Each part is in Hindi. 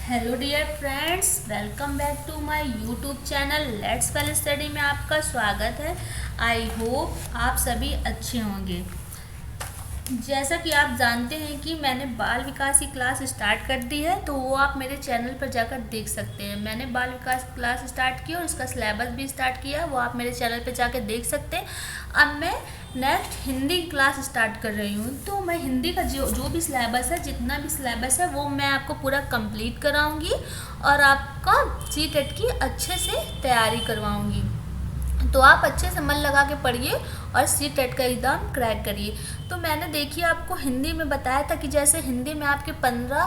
Hello dear friends, welcome back to my YouTube channel let's well study में आपका स्वागत है। आई होप आप सभी अच्छे होंगे। जैसा कि आप जानते हैं कि मैंने बाल विकास की क्लास स्टार्ट कर दी है, तो वो आप मेरे चैनल पर जाकर देख सकते हैं। मैंने बाल विकास क्लास स्टार्ट की और उसका सिलेबस भी स्टार्ट किया, वो आप मेरे चैनल पर जाकर देख सकते हैं। अब मैं नेक्स्ट हिंदी की क्लास स्टार्ट कर रही हूँ, तो मैं हिंदी का जो भी सिलेबस है, जितना भी सिलेबस है, वो मैं आपको पूरा कंप्लीट कराऊंगी और आपका सीटेट की अच्छे से तैयारी करवाऊंगी। तो आप अच्छे से मन लगा के पढ़िए और सीटेट का एग्ज़ाम क्रैक करिए। तो मैंने देखिए आपको हिंदी में बताया था कि जैसे हिंदी में आपके 15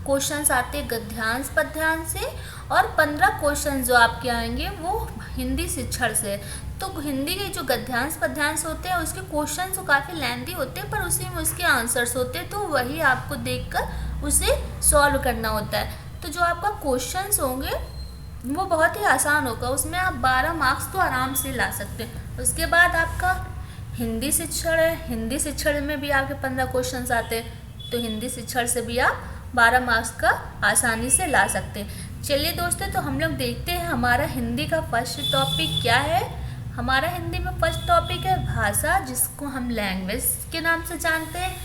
क्वेश्चंस आते हैं गद्यांश पद्यांश से, और 15 क्वेश्चन जो आपके आएंगे वो हिंदी शिक्षण से। तो हिंदी के जो गद्यांश पद्यांश होते हैं उसके क्वेश्चन तो काफ़ी लेंथी होते हैं, पर उसी में उसके आंसर्स होते हैं, तो वही आपको देखकर उसे सॉल्व करना होता है। तो जो आपका क्वेश्चंस होंगे वो बहुत ही आसान होगा, उसमें आप 12 मार्क्स तो आराम से ला सकते हैं। उसके बाद आपका हिंदी शिक्षण है, हिंदी शिक्षण में भी आपके 15 क्वेश्चंस आते हैं, तो हिंदी शिक्षण से भी आप 12 मार्क्स का आसानी से ला सकते हैं। चलिए दोस्तों, तो हम लोग देखते हैं हमारा हिंदी का फर्स्ट टॉपिक क्या है। हमारा हिंदी में फर्स्ट टॉपिक है भाषा, जिसको हम लैंग्वेज के नाम से जानते हैं।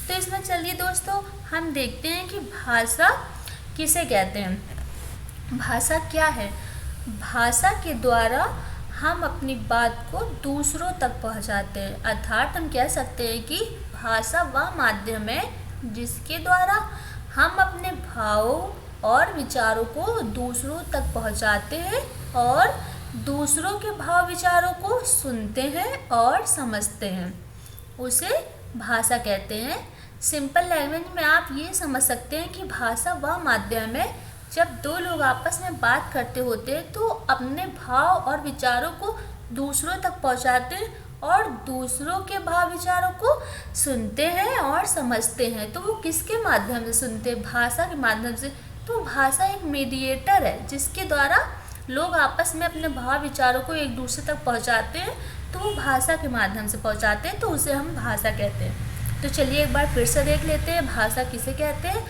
तो इसमें चलिए दोस्तों हम देखते हैं कि भाषा किसे कहते हैं। भाषा क्या है? भाषा के द्वारा हम अपनी बात को दूसरों तक पहुंचाते हैं, अर्थात हम कह सकते हैं कि भाषा वह माध्यम है जिसके द्वारा हम अपने भावों और विचारों को दूसरों तक पहुंचाते हैं और दूसरों के भाव विचारों को सुनते हैं और समझते हैं, उसे भाषा कहते हैं। सिंपल लैंग्वेज में आप ये समझ सकते हैं कि भाषा वह माध्यम है जब दो लोग आपस में बात करते होते हैं तो अपने भाव और विचारों को दूसरों तक पहुंचाते हैं और दूसरों के भाव विचारों को सुनते हैं और समझते हैं। तो वो किसके माध्यम से सुनते हैं? भाषा के माध्यम से। तो भाषा एक मीडिएटर है जिसके द्वारा लोग आपस में अपने भाव विचारों को एक दूसरे तक पहुंचाते हैं, तो वो भाषा के माध्यम से पहुंचाते हैं, तो उसे हम भाषा कहते हैं। तो चलिए एक बार फिर से देख लेते हैं भाषा किसे कहते हैं।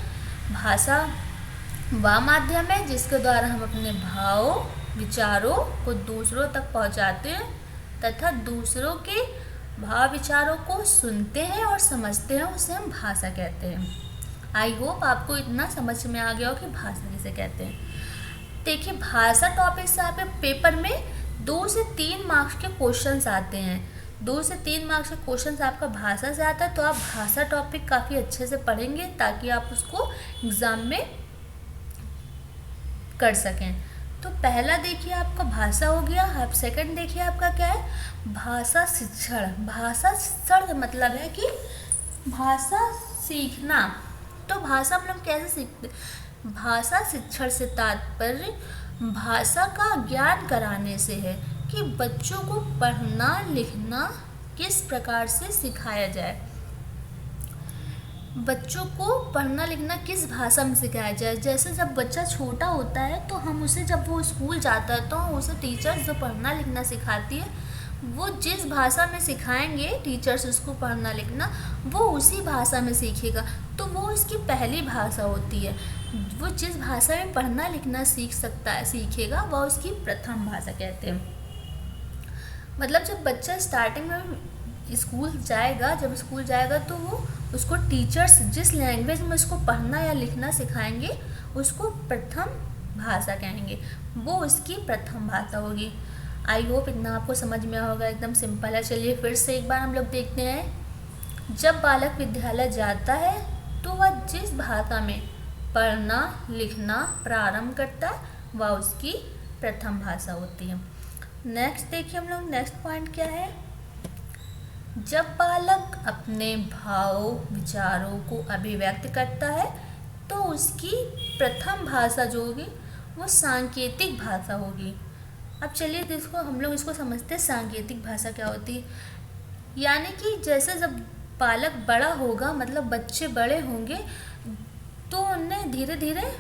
भाषा वह माध्यम है जिसके द्वारा हम अपने भावों विचारों को दूसरों तक पहुंचाते हैं तथा दूसरों के भाव विचारों को सुनते हैं और समझते हैं, उसे हम भाषा कहते हैं। आई होप आपको इतना समझ में आ गया हो कि भाषा किसे कहते हैं। देखिए भाषा टॉपिक से आपके पेपर में 2 से 3 मार्क्स के क्वेश्चंस आते हैं। 2 से 3 मार्क्स के क्वेश्चंस आपका भाषा से आता है, तो आप भाषा टॉपिक काफ़ी अच्छे से पढ़ेंगे ताकि आप उसको एग्ज़ाम में कर सकें। तो पहला देखिए आपका भाषा हो गया। अब सेकंड देखिए आपका क्या है, भाषा शिक्षण। भाषा शिक्षण का मतलब है कि भाषा सीखना। तो भाषा हम लोग कैसे सीखते? भाषा शिक्षण से तात्पर्य भाषा का ज्ञान कराने से है कि बच्चों को पढ़ना लिखना किस प्रकार से सिखाया जाए, बच्चों को पढ़ना लिखना किस भाषा में सिखाया जाए। जैसे जब बच्चा छोटा होता है तो हम उसे, जब वो स्कूल जाता है तो उसे टीचर्स जो पढ़ना लिखना सिखाती है वो जिस भाषा में सिखाएंगे टीचर्स उसको पढ़ना लिखना, वो उसी भाषा में सीखेगा। तो वो उसकी पहली भाषा होती है। वो जिस भाषा में पढ़ना लिखना सीख सकता है, सीखेगा, वह उसकी प्रथम भाषा कहते हैं। मतलब जब बच्चा स्टार्टिंग में स्कूल जाएगा, जब स्कूल जाएगा तो वो उसको टीचर्स जिस लैंग्वेज में उसको पढ़ना या लिखना सिखाएंगे उसको प्रथम भाषा कहेंगे, वो उसकी प्रथम भाषा होगी। आई होप इतना आपको समझ में होगा, एकदम सिंपल है। चलिए फिर से एक बार हम लोग देखते हैं। जब बालक विद्यालय जाता है तो वह जिस भाषा में पढ़ना लिखना प्रारंभ करता है वह उसकी प्रथम भाषा होती है। नेक्स्ट देखिए हम लोग, नेक्स्ट पॉइंट क्या है, जब बालक अपने भाव विचारों को अभिव्यक्त करता है तो उसकी प्रथम भाषा जो होगी वो सांकेतिक भाषा होगी। अब चलिए इसको हम लोग इसको समझते हैं, सांकेतिक भाषा क्या होती है। यानी कि जैसे जब बालक बड़ा होगा, मतलब बच्चे बड़े होंगे, तो उन्हें धीरे धीरे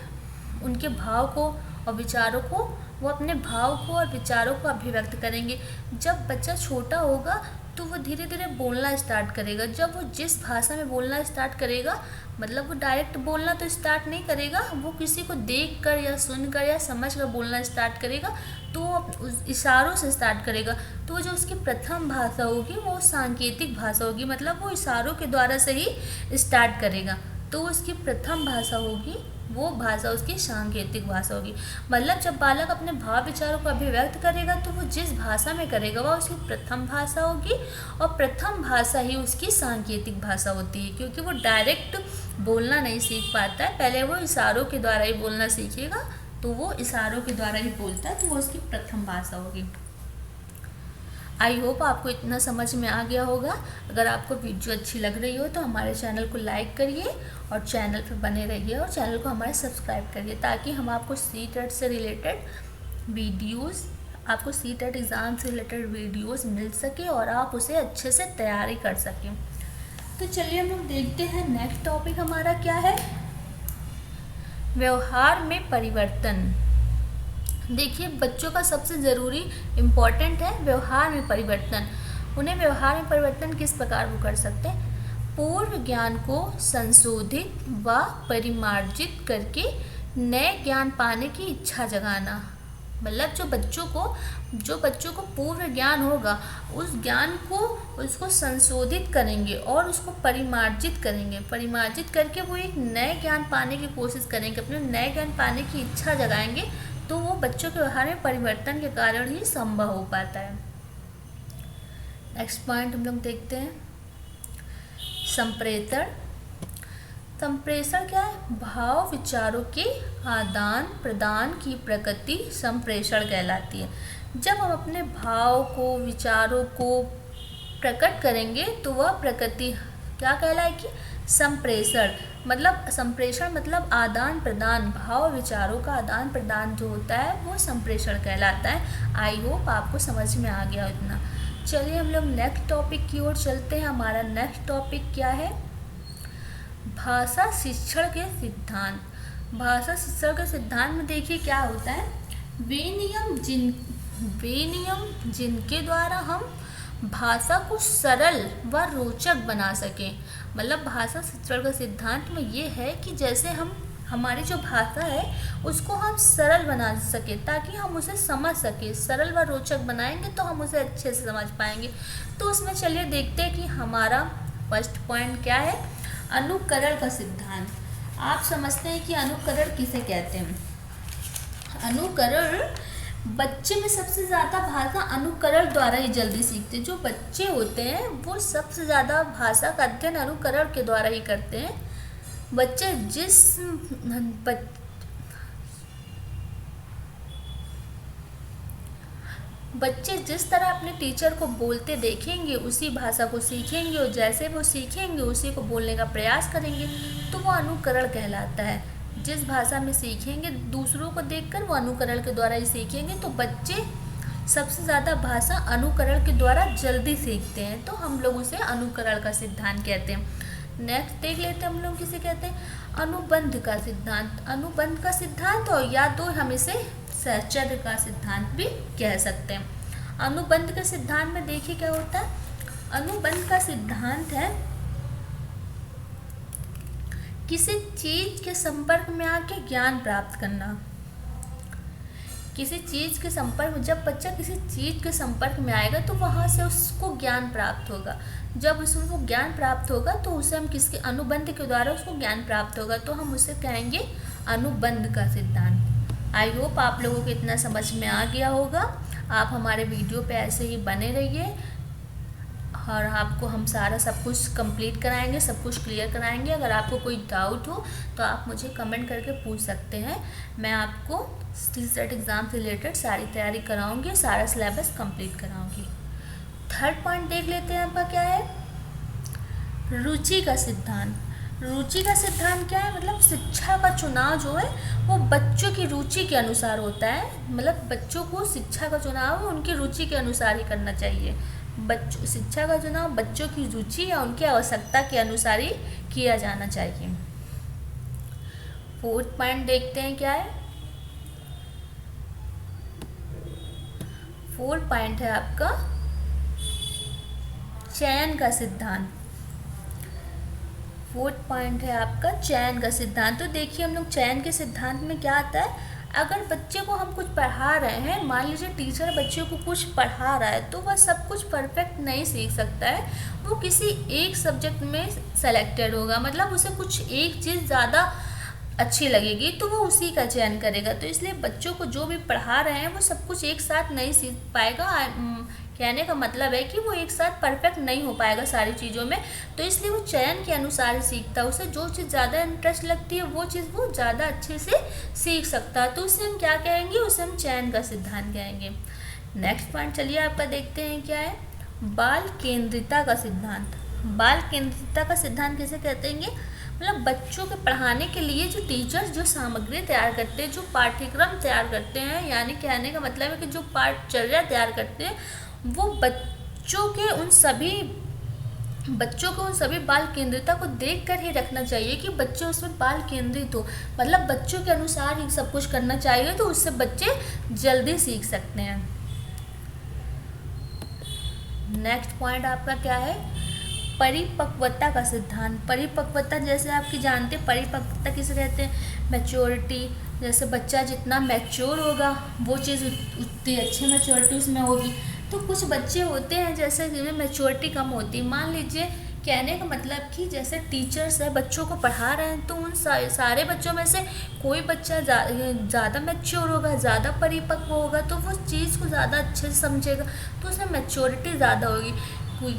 उनके भाव को और विचारों को, वो अपने भाव को और विचारों को अभिव्यक्त करेंगे। जब बच्चा छोटा होगा तो वो धीरे धीरे बोलना स्टार्ट करेगा। जब वो जिस भाषा में बोलना स्टार्ट करेगा, मतलब वो डायरेक्ट बोलना तो स्टार्ट नहीं करेगा, वो किसी को देख कर या सुन कर या समझ कर बोलना स्टार्ट करेगा, तो वो उस इशारों से स्टार्ट करेगा। तो जो उसकी प्रथम भाषा होगी वो सांकेतिक भाषा होगी, मतलब वो इशारों के द्वारा से ही स्टार्ट करेगा। तो उसकी प्रथम भाषा होगी, वो भाषा उसकी सांकेतिक भाषा होगी। मतलब जब बालक अपने भाव विचारों को अभिव्यक्त करेगा तो वो जिस भाषा में करेगा वह उसकी प्रथम भाषा होगी, और प्रथम भाषा ही उसकी सांकेतिक भाषा होती है, क्योंकि वो डायरेक्ट बोलना नहीं सीख पाता है, पहले वो इशारों के द्वारा ही बोलना सीखेगा। तो वो इशारों के द्वारा ही बोलता है, तो वो उसकी प्रथम भाषा होगी। आई होप आपको इतना समझ में आ गया होगा। अगर आपको वीडियो अच्छी लग रही हो तो हमारे चैनल को लाइक करिए और चैनल पर बने रहिए, और चैनल को हमारे सब्सक्राइब करिए, ताकि हम आपको सी-टेट से रिलेटेड वीडियोस, आपको सी-टेट एग्ज़ाम से रिलेटेड वीडियोस मिल सके और आप उसे अच्छे से तैयारी कर सकें। तो चलिए हम लोग देखते हैं नेक्स्ट टॉपिक हमारा क्या है। व्यवहार में परिवर्तन। देखिए, बच्चों का सबसे ज़रूरी इम्पॉर्टेंट है व्यवहार में परिवर्तन। उन्हें व्यवहार में परिवर्तन किस प्रकार वो कर सकते हैं? पूर्व ज्ञान को संशोधित व परिमार्जित करके नए ज्ञान पाने की इच्छा जगाना। मतलब जो बच्चों को पूर्व ज्ञान होगा, उस ज्ञान को उसको संशोधित करेंगे और उसको परिमार्जित करेंगे। परिमार्जित करके वो एक नए ज्ञान पाने की कोशिश करेंगे, अपने नए ज्ञान पाने की इच्छा जगाएंगे, तो वो बच्चों के व्यवहार में परिवर्तन के कारण ही संभव हो पाता है। नेक्स्ट पॉइंट हम लोग देखते हैं, संप्रेषण। संप्रेषण क्या है? भाव विचारों के आदान प्रदान की प्रकृति संप्रेषण कहलाती है। जब हम अपने भाव को, विचारों को प्रकट करेंगे तो वह प्रकृति क्या कहलाएगी? संप्रेषण। मतलब संप्रेषण मतलब आदान प्रदान, भाव विचारों का आदान प्रदान जो होता है वो संप्रेषण कहलाता है। आई होप आपको समझ में आ गया इतना। चलिए हम लोग नेक्स्ट टॉपिक की ओर चलते हैं। हमारा नेक्स्ट टॉपिक क्या है? भाषा शिक्षण के सिद्धांत। भाषा शिक्षण के सिद्धांत में देखिए क्या होता है, वे नियम जिनके द्वारा हम भाषा को सरल व रोचक बना सकें। मतलब भाषा शिक्षण का सिद्धांत में ये है कि जैसे हम हमारी जो भाषा है उसको हम सरल बना सके, ताकि हम उसे समझ सके। सरल व रोचक बनाएंगे तो हम उसे अच्छे से समझ पाएंगे। तो उसमें चलिए देखते हैं कि हमारा फर्स्ट पॉइंट क्या है, अनुकरण का सिद्धांत। आप समझते हैं कि अनुकरण किसे कहते हैं? अनुकरण, बच्चे में सबसे ज़्यादा भाषा अनुकरण द्वारा ही जल्दी सीखते हैं। जो बच्चे होते हैं वो सबसे ज़्यादा भाषा का अध्ययन अनुकरण के द्वारा ही करते हैं। बच्चे जिस तरह अपने टीचर को बोलते देखेंगे उसी भाषा को सीखेंगे, और जैसे वो सीखेंगे उसी को बोलने का प्रयास करेंगे, तो वो अनुकरण कहलाता है। जिस भाषा में सीखेंगे दूसरों को देखकर वो अनुकरण के द्वारा ही सीखेंगे। तो बच्चे सबसे ज़्यादा भाषा अनुकरण के द्वारा जल्दी सीखते हैं, तो हम लोग उसे अनुकरण का सिद्धांत कहते हैं। नेक्स्ट देख लेते हैं हम लोग किसे कहते हैं, अनुबंध का सिद्धांत। अनुबंध का सिद्धांत, और या तो हम इसे सहचर्य का सिद्धांत भी कह सकते हैं। अनुबंध के सिद्धांत में देखिए क्या होता है। अनुबंध का सिद्धांत है किसी चीज के संपर्क में आके ज्ञान प्राप्त करना। किसी चीज के संपर्क में, जब बच्चा किसी चीज के संपर्क में आएगा तो वहाँ से उसको ज्ञान प्राप्त होगा। जब उसको ज्ञान प्राप्त होगा तो उसे हम किसके अनुबंध के द्वारा उसको ज्ञान प्राप्त होगा, तो हम उसे कहेंगे अनुबंध का सिद्धांत। आई होप आप लोगों को इतना समझ में आ गया होगा। आप हमारे वीडियो पे ऐसे ही बने रहिए और आपको हम सारा सब कुछ कंप्लीट कराएंगे, सब कुछ क्लियर कराएंगे। अगर आपको कोई डाउट हो तो आप मुझे कमेंट करके पूछ सकते हैं। मैं आपको सी-टेट एग्ज़ाम से रिलेटेड सारी तैयारी कराऊंगी, सारा सिलेबस कंप्लीट कराऊंगी। थर्ड पॉइंट देख लेते हैं आपका क्या है, रुचि का सिद्धांत। रुचि का सिद्धांत क्या है? मतलब शिक्षा का चुनाव जो है वो बच्चों की रुचि के अनुसार होता है। मतलब बच्चों को शिक्षा का चुनाव उनकी रुचि के अनुसार ही करना चाहिए। शिक्षा का चुनाव बच्चों की रुचि या उनकी आवश्यकता के अनुसार ही किया जाना चाहिए। फोर्थ पॉइंट देखते हैं क्या है। फोर्थ पॉइंट है आपका चयन का सिद्धांत। 4th पॉइंट है आपका चयन का सिद्धांत। तो देखिए हम लोग चयन के सिद्धांत में क्या आता है, अगर बच्चे को हम कुछ पढ़ा रहे हैं, मान लीजिए टीचर बच्चे को कुछ पढ़ा रहा है, तो वह सब कुछ परफेक्ट नहीं सीख सकता है, वो किसी एक सब्जेक्ट में सेलेक्टेड होगा, मतलब उसे कुछ एक चीज़ ज़्यादा अच्छी लगेगी तो वो उसी का चयन करेगा। तो इसलिए बच्चों को जो भी पढ़ा रहे हैं वो सब कुछ एक साथ नहीं सीख पाएगा। कहने का मतलब है कि वो एक साथ परफेक्ट नहीं हो पाएगा सारी चीज़ों में, तो इसलिए वो चयन के अनुसार ही सीखता है। उसे जो चीज़ ज़्यादा इंटरेस्ट लगती है वो चीज़ वो ज़्यादा अच्छे से सीख सकता है, तो उसे हम क्या कहेंगे, उसे हम चयन का सिद्धांत कहेंगे। नेक्स्ट पॉइंट चलिए आपका देखते हैं क्या है, बाल केंद्रिता का सिद्धांत। बाल केंद्रिता का सिद्धांत किसे कहते हैं, मतलब बच्चों के पढ़ाने के लिए जो टीचर्स जो सामग्री तैयार करते हैं, जो पाठ्यक्रम तैयार करते हैं, यानी कहने का मतलब है कि जो पाठचर्या तैयार करते हैं, वो बच्चों के उन सभी बाल केंद्रिता को देखकर ही रखना चाहिए कि बच्चे उसमें बाल केंद्रित हो, मतलब बच्चों के अनुसार ही सब कुछ करना चाहिए, तो उससे बच्चे जल्दी सीख सकते हैं। नेक्स्ट पॉइंट आपका क्या है, परिपक्वता का सिद्धांत। परिपक्वता जैसे आपकी जानते हैं, परिपक्वता किसे कहते हैं, मैच्योरिटी। जैसे बच्चा जितना मैच्योर होगा वो चीज़ उतनी अच्छी मैच्योरिटी उसमें होगी। तो कुछ बच्चे होते हैं जैसे जिनमें मैच्योरिटी कम होती है, मान लीजिए कहने का मतलब कि जैसे टीचर्स है बच्चों को पढ़ा रहे हैं, तो उन सारे बच्चों में से कोई बच्चा ज़्यादा मैच्योर होगा, ज़्यादा परिपक्व होगा, तो वो चीज़ को ज़्यादा अच्छे से समझेगा, तो उसमें मैच्योरिटी ज़्यादा होगी।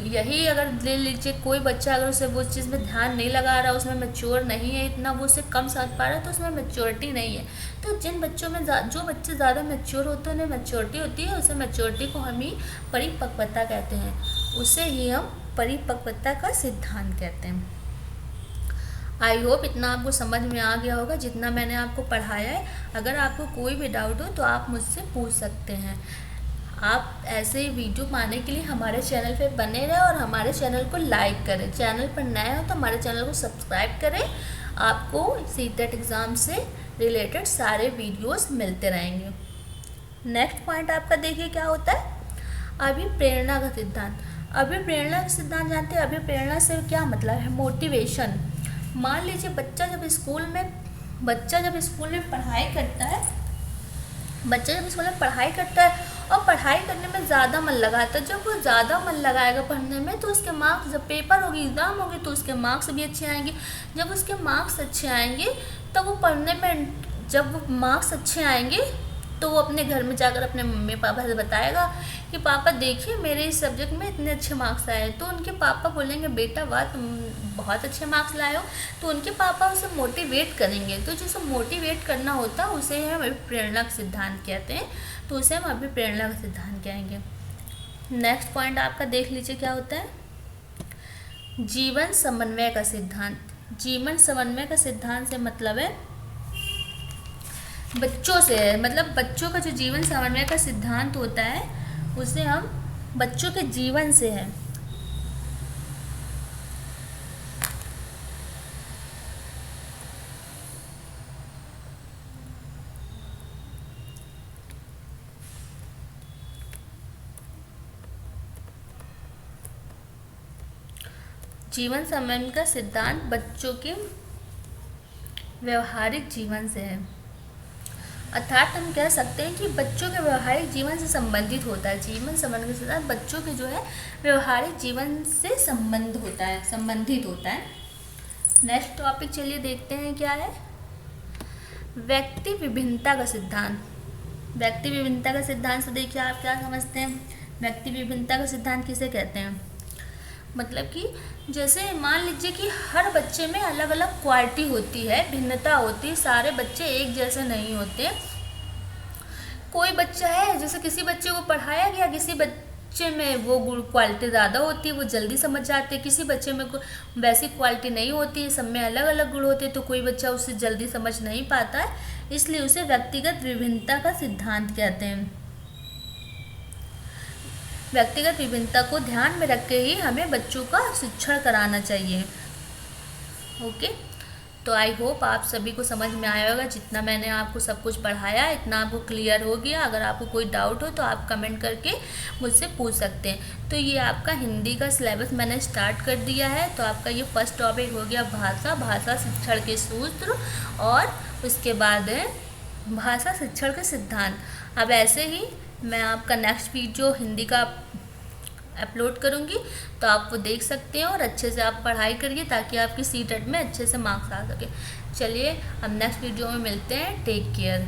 यही अगर ले लीजिए कोई बच्चा अगर उसे वो चीज़ में ध्यान नहीं लगा रहा, उसमें मैच्योर नहीं है इतना, वो उसे कम समझ पा रहा है, तो उसमें मैच्योरिटी नहीं है। तो जिन बच्चों में जो बच्चे ज़्यादा मैच्योर होते हैं उन्हें मैच्योरिटी होती है, उसे मैच्योरिटी को हम ही परिपक्वता कहते हैं, उसे ही हम परिपक्वता का सिद्धांत कहते हैं। आई होप इतना आपको समझ में आ गया होगा जितना मैंने आपको पढ़ाया है। अगर आपको कोई भी डाउट हो तो आप मुझसे पूछ सकते हैं। आप ऐसे ही वीडियो पाने के लिए हमारे चैनल पे बने रहें और हमारे चैनल को लाइक करें। चैनल पर नए हो तो हमारे चैनल को सब्सक्राइब करें, आपको सीटेट एग्ज़ाम से रिलेटेड सारे वीडियोस मिलते रहेंगे। नेक्स्ट पॉइंट आपका देखिए क्या होता है, अभिप्रेरणा का सिद्धांत। अभिप्रेरणा का सिद्धांत जानते हैं, अभिप्रेरणा से क्या मतलब है, मोटिवेशन। मान लीजिए बच्चा जब स्कूल में पढ़ाई करता है और पढ़ाई करने में ज़्यादा मन लगाता है, जब वो ज़्यादा मन लगाएगा पढ़ने में तो उसके मार्क्स, जब पेपर होगी एग्ज़ाम होगी तो उसके मार्क्स भी अच्छे आएंगे। जब उसके मार्क्स अच्छे आएंगे तब वो पढ़ने में, जब वो मार्क्स अच्छे आएंगे तो वो अपने घर में जाकर अपने मम्मी पापा से बताएगा कि पापा देखिए मेरे इस सब्जेक्ट में इतने अच्छे मार्क्स आए। तो उनके पापा बोलेंगे बेटा वाह तुम बहुत अच्छे मार्क्स लाए हो, तो उनके पापा उसे मोटिवेट करेंगे। तो जिसे मोटिवेट करना होता है उसे हम अभिप्रेरणा का सिद्धांत कहते हैं, तो उसे हम अभिप्रेरणा का सिद्धांत कहेंगे। नेक्स्ट पॉइंट आपका देख लीजिए क्या होता है, जीवन समन्वय का सिद्धांत। जीवन समन्वय का सिद्धांत से मतलब है बच्चों से है, मतलब बच्चों का जो जीवन समन्वय का सिद्धांत होता है उसे हम बच्चों के जीवन से है। जीवन समन्वय का सिद्धांत बच्चों के व्यवहारिक जीवन से है, अर्थात हम कह सकते हैं कि बच्चों के व्यवहारिक जीवन से संबंधित होता है। जीवन समन्वय का सिद्धांत बच्चों के जो है व्यवहारिक जीवन से संबंधित होता है। नेक्स्ट टॉपिक चलिए देखते हैं क्या है, व्यक्ति विभिन्नता का सिद्धांत। व्यक्ति विभिन्नता का सिद्धांत से देखिए आप क्या समझते हैं, व्यक्ति विभिन्नता का सिद्धांत किसे कहते हैं, मतलब कि जैसे मान लीजिए कि हर बच्चे में अलग अलग क्वालिटी होती है, भिन्नता होती है, सारे बच्चे एक जैसे नहीं होते। कोई बच्चा है जैसे किसी बच्चे को पढ़ाया गया, किसी बच्चे में वो गुण क्वालिटी ज़्यादा होती है, वो जल्दी समझ जाते हैं, किसी बच्चे में वैसी क्वालिटी नहीं होती है, सब में अलग अलग गुण होते हैं, तो कोई बच्चा उसे जल्दी समझ नहीं पाता है, इसलिए उसे व्यक्तिगत विभिन्नता का सिद्धांत कहते हैं। व्यक्तिगत विभिन्नता को ध्यान में रख के ही हमें बच्चों का शिक्षण कराना चाहिए। ओके, तो तो आई होप आप सभी को समझ में आया होगा। जितना मैंने आपको सब कुछ पढ़ाया इतना आपको क्लियर हो गया। अगर आपको कोई डाउट हो तो आप कमेंट करके मुझसे पूछ सकते हैं। तो ये आपका हिंदी का सिलेबस मैंने स्टार्ट कर दिया है। तो आपका ये फर्स्ट टॉपिक हो गया भाषा शिक्षण के सूत्र, और उसके बाद है भाषा शिक्षण के सिद्धांत। अब ऐसे ही मैं आपका नेक्स्ट वीडियो हिंदी का अपलोड करूँगी, तो आप वो देख सकते हैं और अच्छे से आप पढ़ाई करिए ताकि आपकी सीटेट में अच्छे से मार्क्स आ सके। चलिए अब नेक्स्ट वीडियो में मिलते हैं। Take care.